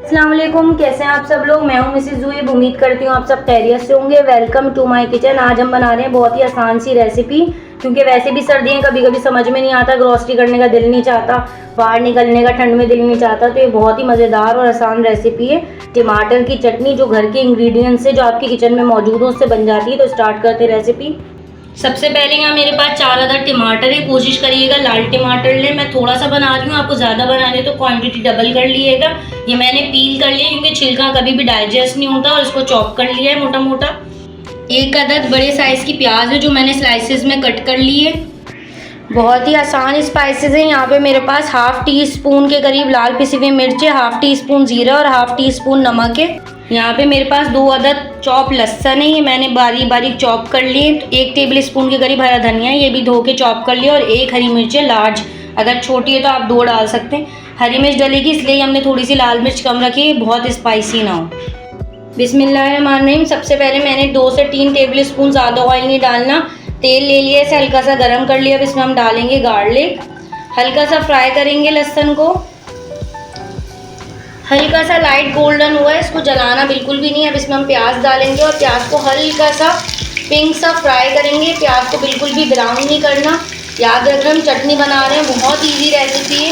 अस्सलाम वालेकुम, कैसे हैं आप सब लोग। मैं हूं मिसेस जुएब। उम्मीद करती हूं आप सब खैरियत से होंगे। Welcome to my kitchen. आज हम बना रहे हैं बहुत ही आसान सी रेसिपी, क्योंकि वैसे भी सर्दियां कभी कभी समझ में नहीं आता, ग्रोसरी करने का दिल नहीं चाहता, बाहर निकलने का ठंड में दिल नहीं चाहता, तो ये बहुत ही मज़ेदार और आसान रेसिपी है। टमाटर की चटनी जो घर के इंग्रेडिएंट्स से जो आपके किचन में मौजूद हो उससे बन जाती है। तो स्टार्ट करते हैं रेसिपी। सबसे पहले यहाँ मेरे पास 4 अदद टमाटर है। कोशिश करिएगा लाल टमाटर लें। मैं थोड़ा सा बना रही हूँ, आपको ज़्यादा बनाने तो क्वांटिटी डबल कर लीजिएगा। ये मैंने पील कर लिया क्योंकि छिलका कभी भी डाइजेस्ट नहीं होता, और इसको चॉप कर लिया है मोटा मोटा। 1 अदद बड़े साइज़ की प्याज है जो मैंने स्लाइसेस में कट कर ली है। बहुत ही आसान स्पाइसेस हैं। यहाँ पे मेरे पास ½ टी स्पून के करीब लाल पिसी हुई मिर्च है, ½ टी स्पून जीरा और ½ टी स्पून नमक है। यहाँ पे मेरे पास 2 अदद चॉप लहसुन है, ये मैंने बारीक बारीक चॉप कर लिए। 1 टेबल स्पून के करीब हरा धनिया है, ये भी धो के चॉप कर लिया। और 1 हरी मिर्च है लार्ज, अगर छोटी है तो आप 2 डाल सकते हैं। हरी मिर्च डलेगी इसलिए हमने थोड़ी सी लाल मिर्च कम रखी है, बहुत स्पाइसी ना हो। बिस्मिल्लाहिर्रहमानिर्रहीम। सबसे पहले मैंने 2 से 3 टेबल स्पून, ज़्यादा ऑयल नहीं डालना, तेल ले लिया, इसे हल्का सा गर्म कर लिया। अब इसमें हम डालेंगे गार्लिक, हल्का सा फ्राई करेंगे लहसुन को। हल्का सा लाइट गोल्डन हुआ है, इसको जलाना बिल्कुल भी नहीं है। अब इसमें हम प्याज डालेंगे और प्याज को हल्का सा पिंक सा फ्राई करेंगे। प्याज को बिल्कुल भी ब्राउन नहीं करना। याद रखना हम चटनी बना रहे हैं, बहुत ईजी रेसिपी है।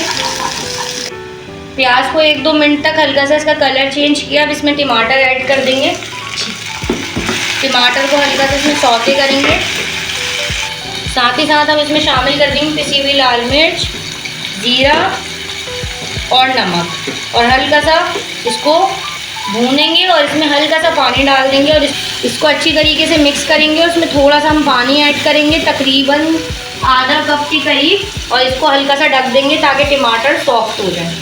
प्याज को 1-2 मिनट तक हल्का सा इसका कलर चेंज किया। अब इसमें टमाटर ऐड कर देंगे। टमाटर को हल्का सा इसमें सौते करेंगे। साथ ही साथ हम इसमें शामिल कर देंगे पिसी हुई लाल मिर्च, जीरा और नमक, और हल्का सा इसको भूनेंगे। और इसमें हल्का सा पानी डाल देंगे और इसको अच्छी तरीके से मिक्स करेंगे। और इसमें थोड़ा सा हम पानी ऐड करेंगे, तकरीबन ½ कप के करीब, और इसको हल्का सा ढक देंगे ताकि टमाटर सॉफ्ट हो जाए।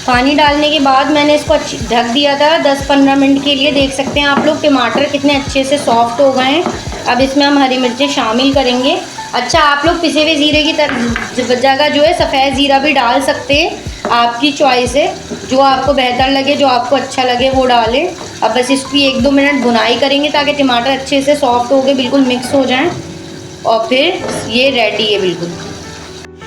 पानी डालने के बाद मैंने इसको ढक दिया था 10-15 मिनट के लिए। देख सकते हैं आप लोग टमाटर कितने अच्छे से सॉफ्ट हो गए हैं। अब इसमें हम हरी मिर्चें शामिल करेंगे। अच्छा, आप लोग पिसे हुए ज़ीरे की जगह जो है सफ़ेद ज़ीरा भी डाल सकते हैं, आपकी चॉइस है, जो आपको बेहतर लगे, जो आपको अच्छा लगे वो डालें। अब बस इसकी 1-2 मिनट भुनाई करेंगे ताकि टमाटर अच्छे से सॉफ्ट हो गए, बिल्कुल मिक्स हो जाएं, और फिर ये रेडी है बिल्कुल।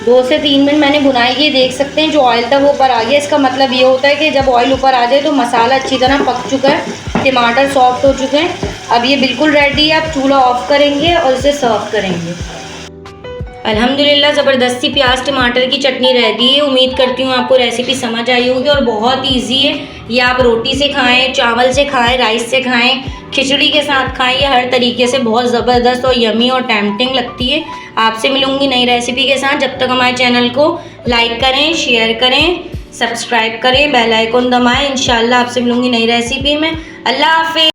2 से 3 मिनट मैंने भुनाई की, देख सकते हैं जो ऑयल था वो ऊपर आ गया। इसका मतलब ये होता है कि जब ऑयल ऊपर आ जाए तो मसाला अच्छी तरह पक चुका है, टमाटर सॉफ्ट हो चुके हैं। अब ये बिल्कुल रेडी है। आप चूल्हा ऑफ करेंगे और इसे सर्व करेंगे। अल्हम्दुलिल्लाह ज़बरदस्ती प्याज टमाटर की चटनी रेडी है। उम्मीद करती हूँ आपको रेसिपी समझ आई होगी, और बहुत इजी है। ये आप रोटी से खाएं, चावल से खाएं, राइस से खाएं, खिचड़ी के साथ खाएं, ये हर तरीके से बहुत ज़बरदस्त और यमी और टेम्पटिंग लगती है। आपसे मिलूँगी नई रेसिपी के साथ। जब तक हमारे चैनल को लाइक करें, शेयर करें, सब्सक्राइब करें, बेल आइकन दबाएँ। इंशाल्लाह आपसे मिलूँगी नई रेसिपी में। अल्लाह हाफ़िज़।